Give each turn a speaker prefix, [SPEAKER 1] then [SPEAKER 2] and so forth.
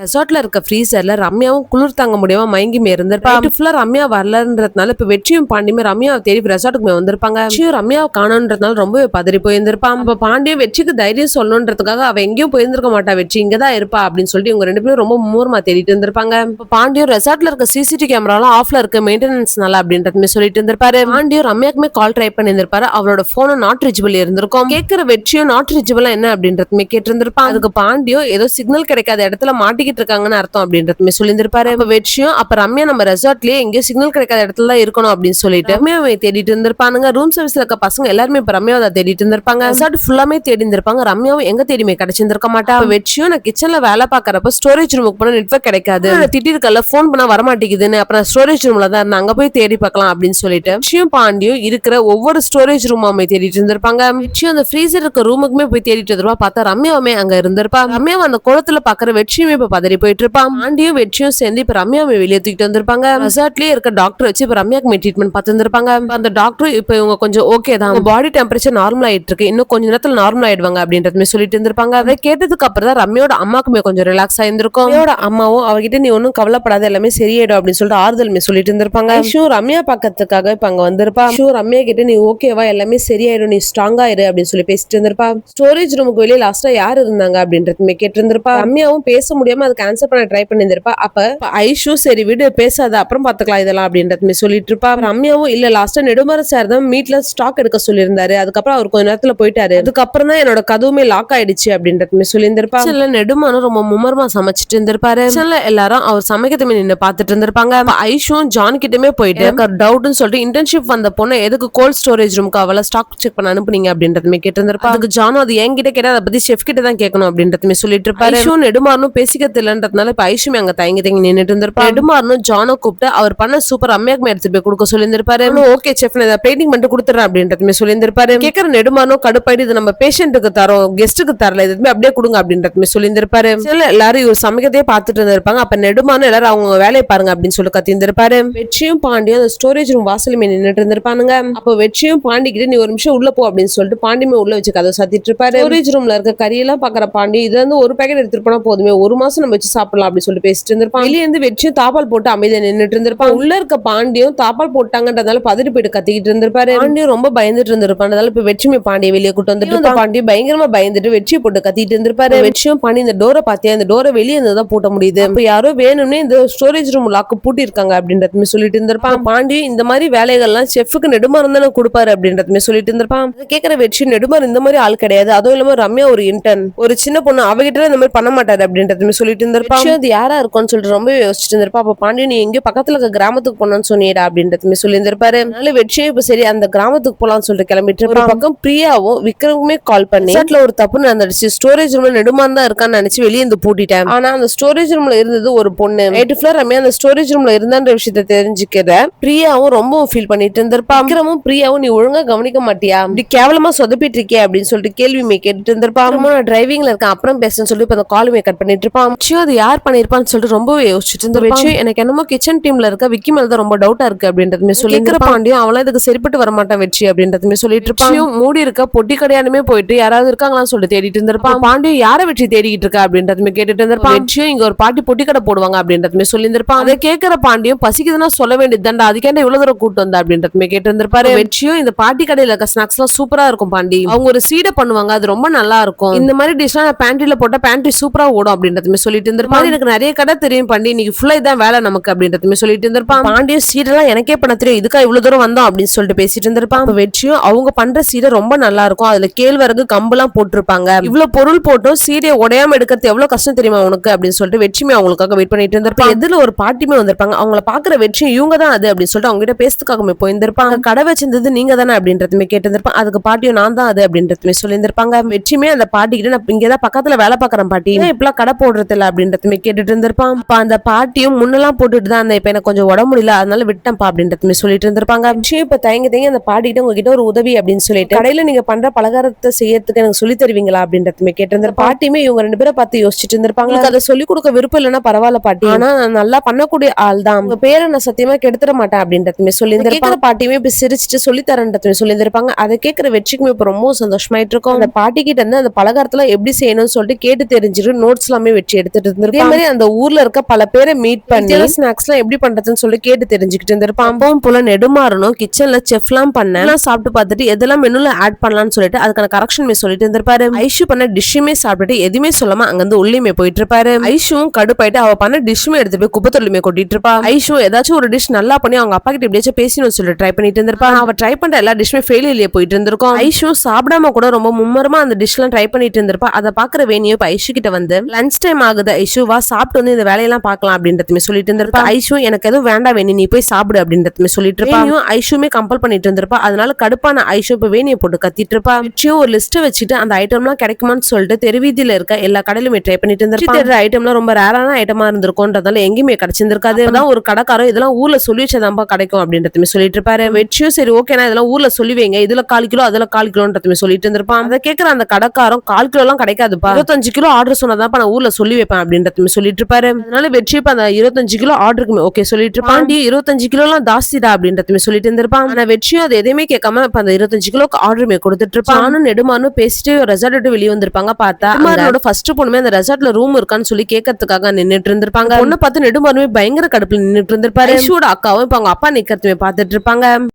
[SPEAKER 1] ரெசார்ட்ல இருக்க ஃப்ரீசர்ல ரம்யாவும் குளிர் தாங்க முடியாம மயங்கி இருந்திருப்பா. ஃபுல்லா ரம்யா வரலன்றதுனால இப்ப வெற்றியும் பாண்டியுமே ரம்யாவை தேடி ரெசார்ட்டுக்கு வந்திருப்பாங்க. வெற்றியும் ரம்யாவை காணோன்றதுனால ரொம்பவே பதறி போயிருந்திருப்பான். அப்ப பாண்டியும் வெற்றிக்கு தைரியம் சொல்லணுன்றதுக்காக அவ எங்கேயும் போயிருந்திருக்க மாட்டா, வெற்றி இங்கதான் இருப்பா அப்படின்னு சொல்லிட்டு இவங்க ரெண்டு பேரும் ரொம்ப மும்முரமா தேடிட்டு இருந்திருப்பாங்க. இப்ப பாண்டியும் ரெசார்ட்ல இருக்க சிசிடிவி கேமராலாம் ஆஃப்ல இருக்க மெயின்டெனன்ஸ்னால அப்படின்றதுமே சொல்லிட்டு இருந்திருப்பாரு. பாண்டியும் ரம்யாக்குமே கால் ட்ரை பண்ணியிருந்திருப்பாரு. அவரோட போன நாட் ரீச்சபிள் இருந்திருக்கும். கேட்கிற வெற்றியும் நாட் ரீச்சபிள் என்ன அப்படின்றதுமே கேட்டு இருந்திருப்பான். அதுக்கு பாண்டியும் ஏதோ சிக்னல் கிடைக்காத இடத்துல மாட்டிக்கிட்டு இருக்காங்கன்னு அர்த்தம் அப்படின்றதுமே சொல்லியிருந்திருப்பாரு. அப்ப வெற்றியும் அப்ப ரம்யா நம்ம ரெசார்ட்லயே எங்கேயும் சிக்னல் கிடைக்காத இடத்துல தான் இருக்கணும் அப்படின்னு சொல்லிட்டு ரம்யாவை தேடிட்டு இருந்திருப்பானுங்க. ரூம் சர்வீஸ்ல இருக்க பசங்க எல்லாருமே இப்ப ரம்யாவை தேடிட்டு இருந்திருப்பாங்க. ரெசார்ட் ஃபுல்லாமே தேடி இருந்திருப்பாங்க. ரம்யாவும் எங்க தேடிமே கிடைச்சிருந்திருக்க மாட்டா. வெற்றியும் நான் கிச்சன்ல வேலை பாக்குறப்ப ஸ்டோரேஜ் ரூமுக்கு போனா நெட்வொர்க் கிடைக்காது, திட்டிருக்கல போன் பண்ணா வரமாட்டேங்குதுன்னு, அப்புறம் ஸ்டோரேஜ் ரூம்ல தான் இருந்தா அங்க போய் தேடி பார்க்கலாம் அப்படின்னு சொல்லிட்டு வெற்றியும் பாண்டியும் இருக்கிற ஒவ்வொரு ஸ்டோரேஜ் ரூமாமே தேடிட்டு இருந்திருப்பாங்க. வெற்றியும் அந்த ஃப்ரீசர் இருக்க ரூமுக்குமே போய் தேடிட்டு இருப்பா. பார்த்தா ரம்யாவுமே அங்க இருந்திருப்பா. ரம்யாவை அந்த குளத்துல பாக்குற வெற்றியுமே இப்ப பதறி போயிட்டு இருப்பான். பாண்டியும் வெற்றியும் சேர்ந்து இப்ப ரம்யாவை வெளியே தூக்கிட்டு வந்திருப்பாங்க. ரெசார்ட்லயே இருக்க டாக்டர் வச்சு இப்ப ரம்யாக்கு ட்ரீட்மெண்ட் பார்த்து இருந்திருப்பாங்க. அந்த டாக்டர் இப்ப இவங்க கொஞ்சம் ஓகே தான், பாடி டெம்பரேச்சர் நார்மல் ஆயிட்டு இருக்கு, இன்னும் கொஞ்ச நேரத்துல நார்மல் ஆயிடுவாங்க அப்படின்றதுமே சொல்லிட்டு இருந்திருப்பாங்க. அதை கேட்டதுக்கு அப்புறம் தான் ரம்யாவோட அம்மாக்குமே கொஞ்சம் ரிலாக்ஸ் ஆயிருந்திருக்கும். ரம்யாவோட அம்மாவும் அவகிட்ட நீ ஒன்னும் கவலைப்படாத, எல்லாமே சரியாயிடும் அப்படின்னு சொல்லிட்டு ஆறுதலுமே சொல்லிட்டு இருந்திருப்பாங்க. ரம்யா பாக்கிறதுக்காக இப்ப அங்க வந்திருப்பா. ரம்யா கிட்ட நீ ஓகேவா, எல்லாமே சரியாயிடும், நீ ஸ்ட்ராங்கா இரு அப்படின்னு சொல்லி பேசிட்டு இருந்திருப்பா. ஸ்டோரேஜ் ரூமுக்கு வெளியே லாஸ்டா யாரு இருந்தாங்க அப்படின்றதுமே கேட்டு இருந்திருப்பா. ரம்யாவும் பேச முடியாம அதுக்கு ஆன்சர் பண்ண ட்ரை பண்ணிருப்பா. அப்ப ஐஷு சரி விடு பேசாத, அப்புறம் பாத்துக்கலாம் இதெல்லாம் அப்படின்றதுமே சொல்லிட்டு இருப்பா. ரம்யாவும் இல்ல லாஸ்டா நெடுமாற சார் தான் மீட்ல ஸ்டாக் எடுக்க சொல்லியிருந்தாரு, அதுக்கப்புறம் அவர் கொஞ்ச நேரத்துல போயிட்டாரு, அதுக்கப்புறம் தான் என்னோட கதவுமே லாக் ஆயிடுச்சு அப்படின்றதுமே சொல்லியிருந்திருப்பா. நெடுமானும் ரொம்ப மும்மரமா சமைச்சிட்டு இருந்திருப்பாரு. எல்லாரும் அவர் சமைக்கிறதுமே நின்று பாத்துட்டு இருந்திருப்பாங்க. ஐஷும் ஜான் கிட்டமே போயிட்டு டவுட்னு சொல்லிட்டு இன்டர்ன்ஷிப் வந்த பொண்ணு எதுக்கு கோல்ட் ஸ்டோரேஜ் ரூமுக்கு அவளை ஸ்டாக் செக் பண்ண அனுப்புனீங்க அப்படின்றதுமே கேட்டு இருந்திருப்பா. அதுக்கு ஜானும் அது என்கிட்ட கேட்டா அதை பத்தி ஷெஃப் கிட்ட தான் கேட்கணும் அப்படின்றதுமே சொல்லிட்டு இருப்பாரு. ஐஷும் நெடுமாறனும் பேசிக்கிறது இல்லன்றதுனால இப்ப ஐஷுமே அங்க தயங்கி தயங்கி நின்னுட்டு இருந்திருப்பா. நெடுமாறனும் ஜானோ கூப்பிட்டு அவர் பண்ண சூப்பர் அம்மையாக்குமே எடுத்து போய் கொடுக்க சொல்லியிருந்திருப்பாரு. ஓகே செஃப் நான் பெயிண்டிங் பண்ணிட்டு கொடுத்துறேன் அப்படின்றதுமே சொல்லியிருந்திருப்பாரு. கேட்கிற நெடுமாறனும் கடுப்பாயிட்டு இது நம்ம பேஷண்ட்டுக்கு தரோம், கெஸ்ட்டுக்கு தரல, இதுமே அப்படியே கொடுங்க அப்படின்றதுமே சொல்லியிருந்திருப்பாரு. எல்லாரும் இவர் சமைக்கதே பார்த்துட்டு இருந்திருப்பாங்க. அப்ப நெடுமாறனும் எல்லாரும் அவங்க வேலையை பாருங்க அப்படின்னு சொல்லி கத்திருந்திருப்பாரு. வெற்றியும் பாண்டியும் அந்த ஸ்டோரேஜ் ரூம் வாசலுமே நின்னுட்டு இருந்திருப்பானுங்க. அப்ப வெற்றியும் பாண்டி கிட்ட நீ ஒரு நிமிஷம் உள்ள போ அப்படின்னு சொல்லிட்டு பாண்டியுமே உள்ள வச்சு கதை சாத்திட்டு இருப்பாரு. ஸ்டோரேஜ் ரூம்ல இருக்க கறியெல்லாம் பாக்குற பாண்டி இது வந்து ஒரு பேக்கெட் எடுத்துட்டு போனா போதுமே, ஒரு மாசம் நம்ம வச்சு சாப்பிடலாம் அப்படின்னு சொல்லி பேசிட்டு இருந்திருப்பான். வெளியே இருந்து வெற்றியும் தாப்பால் போட்டு அமைதியா நின்னுட்டு இருந்திருப்பான். உள்ள இருக்க பாண்டியும் தாப்பால் போட்டாங்கன்றதால பதறி போயிட்டு கத்திக்கிட்டு இருந்திருப்பாரு. பாண்டியும் ரொம்ப பயந்துட்டு இருந்திருப்பான். அதனால இப்ப வெற்றியுமே பாண்டியை வெளியே கூட்டு வந்துட்டு பாண்டியும் பயங்கரமா பயந்துட்டு வெற்றியை போட்டு கத்திட்டு இருந்திருப்பாரு. வெற்றியும் பாண்டி இந்த டோரை பாத்தியா, இந்த டோரை வெளியே இருந்துதான் பூட்ட முடியுது, இப்ப யாரோ வேணும்னே இந்த ஸ்டோரேஜ் ரூம் லாக்கு பூட்டி இருக்காங்க அப்படின்றதுமே சொல்லிட்டு இருந்திருப்பான். பாண்டியும் இந்த மாதிரி வேலைகள்லாம் செஃப்க்கு நெடுமாறன் தானே கொடுப்பாரு அப்படின்றதுமே சொல்லிட்டு இருந்திருப்பான். கேட்கிற வெற்றி நெடுமாறன் இந்த மாதிரி ஆள் கிடையாது, அதுவும் இல்லாம ரம்யா ஒரு இன்டர்ன், ஒரு சின்ன பொண்ணு, அவகிட்ட இந்த மாதிரி பண்ண மாட்டாரு அப்படின்றதுமே சொல்லிட்டு இருந்திருப்பான். அது யாரா இருக்கும்னு சொல்லிட்டு ரொம்ப யோசிச்சுட்டு இருந்திருப்பா. அப்ப பாண்டியன் நீ எங்கேயோ பக்கத்துல இருக்க கிராமத்துக்கு போனோம்னு சொன்னியடா அப்படின்றதுமே சொல்லி இருந்திருப்பாரு. அதனால வெற்றியை இப்ப சரி அந்த கிராமத்துக்கு போலாம்னு சொல்லிட்டு கிளம்பிட்டு ஒரு பக்கம் பிரியாவும் விக்ரமுமே கால் பண்ணி ஒரு தப்பு நடந்துச்சு, ஸ்டோரேஜ் ரூம்ல நெடுமாறன் தான் இருக்கான்னு நினைச்சு வெளியே இருந்து பூட்டிட்டேன், ஆனா அந்த ஸ்டோரேஜ் ரூம்ல இருந்தது ஒரு பொண்ணு, நைட் ஃபுல்லா ரம்யா அந்த ஸ்டோரேஜ் ரூம்ல இருந்தான்ற விஷயத்தை தெரிஞ்சுக்கிற பிரியாவும் ரொம்ப ஃபீல் பண்ணிட்டு இருந்திருப்பா. விக்ரமும் பிரியாவும் நீ ஒழுங்கா கவனிக்க மாட்டியா, இப்படி கேவலமா சொதப்பிட்டு இருக்கே அப்படின்னு சொல்லிட்டு கேள்வியுமே கேட்டுட்டு இருந்திருப்பா. நான் டிரைவிங்ல இருக்கேன் அப்புறம் பேசுன்னு சொல்லிட்டு அந்த காலுமே கட் பண்ணிட்டு இருப்பான். அது யார் பண்ணிருப்பான்னு சொல்லிட்டு ரொம்பவே யோசிச்சுட்டு இருந்த எனக்கு என்னமோ கிச்சன் டீம்ல இருக்க விக்கி மேல தான் ரொம்ப டவுட்டா இருக்கு அப்படின்றதுமே சொல்லி பாண்டியும் அவளா இதுக்கு சரிப்பட்டு வர மாட்டான் வெற்றி அப்படின்றதுமே சொல்லிட்டு இருப்பான். மூடி இருக்க பொட்டி கடையானுமே போயிட்டு யாராவது இருக்காங்களான்னு சொல்லிட்டு தேடிட்டு இருந்திருப்பான். பாண்டியும் யாரை வெற்றி தேடிக்கிட்டு இருக்கா அப்படின்றதுமே கேட்டுட்டு இருந்திருப்பான். வெற்றியும் இங்க ஒரு பாட்டி பொட்டி கடை போடுவாங்க அப்படின்றதுமே சொல்லி இருந்திருப்பான். அதை கேட்கிற பாண்டியும் பசிக்குதுன்னா சொல்ல வேண்டியது தாண்டா, அதுக்கேண்ட இவ்வளவு தூரம் கூட்டு வந்தா அப்படின்றதுமே கேட்டு இருந்திருப்பாரு. வெற்றியும் இந்த பாட்டி கடையில இருக்க ஸ்நாக்ஸ் எல்லாம் சூப்பரா இருக்கும் பாண்டி, அவங்க ஒரு சீடை பண்ணுவாங்க அது ரொம்ப நல்லா இருக்கும், இந்த மாதிரி டிஷ்லாம் நான் பேண்ட்ரில போட்டா பேண்ட்ரி சூப்பரா ஓடும் அப்படின்றதுமே சொல்லிட்டு இருந்திருப்பான். எனக்கு நிறைய கடை தெரியும் பாண்டி, இன்னைக்கு ஃபுல்லா இதான் வேலை நமக்கு அப்படின்றதுமே சொல்லிட்டு இருந்திருப்பான். பாண்டியும் சீடெல்லாம் எனக்கே பண்ண தெரியும், இதுக்கா இவ்வளவு தூரம் வந்தோம் அப்படின்னு சொல்லிட்டு பேசிட்டு இருந்திருப்பான். வெற்றியும் அவங்க பண்ற சீடை ரொம்ப நல்லா இருக்கும், அதுல கேழ்வரகு கம்பெல்லாம் போட்டிருப்பாங்க, இவ்வளவு பொருள் போட்டும் சீடையை உடையாம எடுக்கிறது எவ்வளவு கஷ்டம் தெரியுமா உனக்கு அப்படின்னு சொல்லிட்டு வெற்றியுமே அவங்களுக்காக வெயிட் பண்ணிட்டு இருந்திருப்பான். எதுல ஒரு பாட்டியுமே வந்திருப்பாங்க, அவங்கள பாக்குற வெற்றி இவங்க தான் அது அப்படின்னு சொல்லிட்டு அவங்க கிட்ட பேசுறதுக்காக போயிருந்திருப்பாங்க. கடை வச்சிருந்தது நீங்க தானே அப்படின்றதுமே கேட்டிருந்திருப்பான். அதுக்கு பாட்டியும் நான் தான் அது அப்படின்றதுமே சொல்லியிருந்திருப்பாங்க. வெற்றியுமே அந்த பாட்டி கிட்ட நான் இங்கதான் பக்கத்துல வேலை பாக்குறேன் பாட்டி, இப்பெல்லாம் கடை போடுறது இல்ல அப்படின்றதுமே கேட்டுட்டு இருந்திருப்பான். அந்த பாட்டியும் முன்னெல்லாம் போட்டுட்டு தான் இப்ப எனக்கு கொஞ்சம் உடம்பு முடியல அதனால விட்டேன்ப்பா அப்படின்றதுமே சொல்லிட்டு இருந்திருப்பாங்க. இப்ப தயங்கி அந்த பாட்டிகிட்ட உங்ககிட்ட ஒரு உதவி அப்படின்னு சொல்லிட்டு கடையில நீங்க பண்ற பலகாரத்தை செய்யறதுக்கு எனக்கு சொல்லி தருவீங்களா அப்படின்றதுமே கேட்டிருந்த பாட்டியுமே இவங்க ரெண்டு பேரை பார்த்து யோசிச்சுட்டு இருந்திருப்பாங்க. அதை சொல்லிக் கொடுக்க விருப்பம் இல்லைன்னா பரவாயில்ல பாட்டி, ஆனா நல்லா பண்ணக்கூடிய ஆள் தான், உங்க பேரை நான் சத்தியமா கெடுத்துட மாட்டேன் அப்படின்றதுமே சொல்லி இருந்திருப்பாங்க. பாட்டியுமே இப்ப சிரிச்சுட்டு சொல்லி தரேன்றதுமே சொல்லி இருந்திருப்பாங்க. அதை கேட்கிற வெற்றிக்குமே இப்ப ரொம்ப சந்தோஷமாயிட்டு இருக்கும். அந்த பாட்டி கிட்ட இருந்து அந்த பலகாரத்துல எப்படி செய்யணும்னு சொல்லிட்டு கேட்டு தெரிஞ்சுட்டு நோட்ஸ் எல்லாமே வெற்றி எடுத்து எடுத்துட்டு இருந்திருப்பான். அதே மாதிரி அந்த ஊர்ல இருக்க பல பேரை மீட் பண்ணி ஸ்நாக்ஸ் எல்லாம் எப்படி பண்றதுன்னு சொல்லி கேட்டு தெரிஞ்சுக்கிட்டு இருந்திருப்பான். அப்பவும் போல நெடுமாறனும் கிச்சன்ல செஃப் எல்லாம் பண்ண சாப்பிட்டு பார்த்துட்டு எதெல்லாம் மெனுல ஆட் பண்ணலாம்னு சொல்லிட்டு அதுக்கான கரெக்ஷன் சொல்லிட்டு இருந்திருப்பாரு. ஐஷு பண்ண டிஷ்ஷுமே சாப்பிட்டுட்டு எதுவுமே சொல்லாம அங்க இருந்து உள்ளியுமே போயிட்டு இருப்பாரு. ஐஷுவும் கடுப்பாயிட்டு அவ பண்ண டிஷ்ஷுமே எடுத்து போய் குப்பத்தொல்லியுமே கொட்டிட்டு இருப்பா. ஐஷு ஏதாச்சும் ஒரு டிஷ் நல்லா பண்ணி அவங்க அப்பா கிட்ட எப்படியாச்சும் பேசணும்னு சொல்லி ட்ரை பண்ணிட்டு இருந்திருப்பா. அவ ட்ரை பண்ற எல்லா டிஷ்மே ஃபெயிலியர்லயே போயிட்டு இருந்திருக்கும். ஐஷு சாப்பிடாம கூட ரொம்ப மும்மரமா அந்த டிஷ் எல்லாம் ட்ரை பண்ணிட்டு இருந்திருப்பா. அதை பாக்குற வேணியோ இப்ப ஐஷு கிட்ட வந்து லஞ்ச் டைம் ஆகுது, ஐஷு வா சாப்பிட்டு வந்து இந்த வேலையெல்லாம் பாக்கலாம் அப்படின்றதுமே சொல்லிட்டு இருந்திருப்பா. ஐஷு எனக்கு எதுவும் வேண்டாம் வேணி, நீ போய் சாப்பிடு அப்படின்றதுமே சொல்லிட்டு இருப்பா. ஐஷுமே கம்பல் பண்ணிட்டு இருந்திருப்பா. அதனால கடுப்பான ஐஷு இப்ப வேணியை போட்டு கத்திட்டு இருப்பா. ஒரு லிஸ்ட் வச்சுட்டு அந்த ஐட்டம் எல்லாம் கிடைக்குமான்னு சொல்லிட்டு தெருவீதியில இருக்க எல்லா கடையிலுமே ட்ரை பண்ணிட்டு இருந்திருப்பா. ஐட்டம்லாம் ரொம்ப ரேரான ஐட்டமா இருந்திருக்கும்ன்றதால எங்கேயுமே கிடைச்சிருக்காது. அதான் ஒரு கடைக்காரோ இதெல்லாம் ஊர்ல சொல்லி வச்சதாம்பா கிடைக்கும் அப்படின்றதுமே சொல்லிட்டு இருப்பாரு. வெற்றியும் சரி ஓகேனா இதெல்லாம் ஊர்ல சொல்லி வைங்க, இதுல 1/4 கிலோ அதுல 1/4 கிலோன்றதுமே சொல்லிட்டு இருந்திருப்பான். அதை கேட்கிற அந்த கடைக்காரம் 1/4 கிலோ எல்லாம் கிடைக்காதுப்பா, 25 கிலோ ஆர்டர் சொன்னதாப்பா நான் ஊர்ல சொல்லி வைப்பேன் அப்படின்றதுமே சொல்லிட்டு இருப்பாரு. அதனால வெற்றி இப்ப அந்த 25 கிலோ ஆர்டருக்குமே ஓகே சொல்லிட்டு இருப்பான். 25 கிலோ எல்லாம் ஜாஸ்திடா அப்படின்றதுமே சொல்லிட்டு இருந்திருப்பான். ஆனா வெற்றியும் அது எதையுமே கேட்காம இப்ப அந்த 25 கிலோக்கு ஆர்டருமே கொடுத்துட்டு இருப்பான். நானும் நெடுமாறனும் பேசிட்டு ரெசார்ட் விட்டு வெளியே வந்திருப்பாங்க. பார்த்தா நெடுமாறனோட ஃபர்ஸ்ட் பொண்ணுமே அந்த ரெசார்ட்ல ரூம் இருக்கான்னு சொல்லி கேட்கறதுக்காக நின்னுட்டு இருந்திருப்பாங்க. பொண்ணை பார்த்து நெடுமாறனுமே பயங்கர கடுப்புல நின்னுட்டு இருந்திருப்பாரு. ஐஷுவோட அக்காவும் இப்ப அவங்க அப்பா நிக்கிறதுமே பார்த்துட்டு இருப்பாங்க.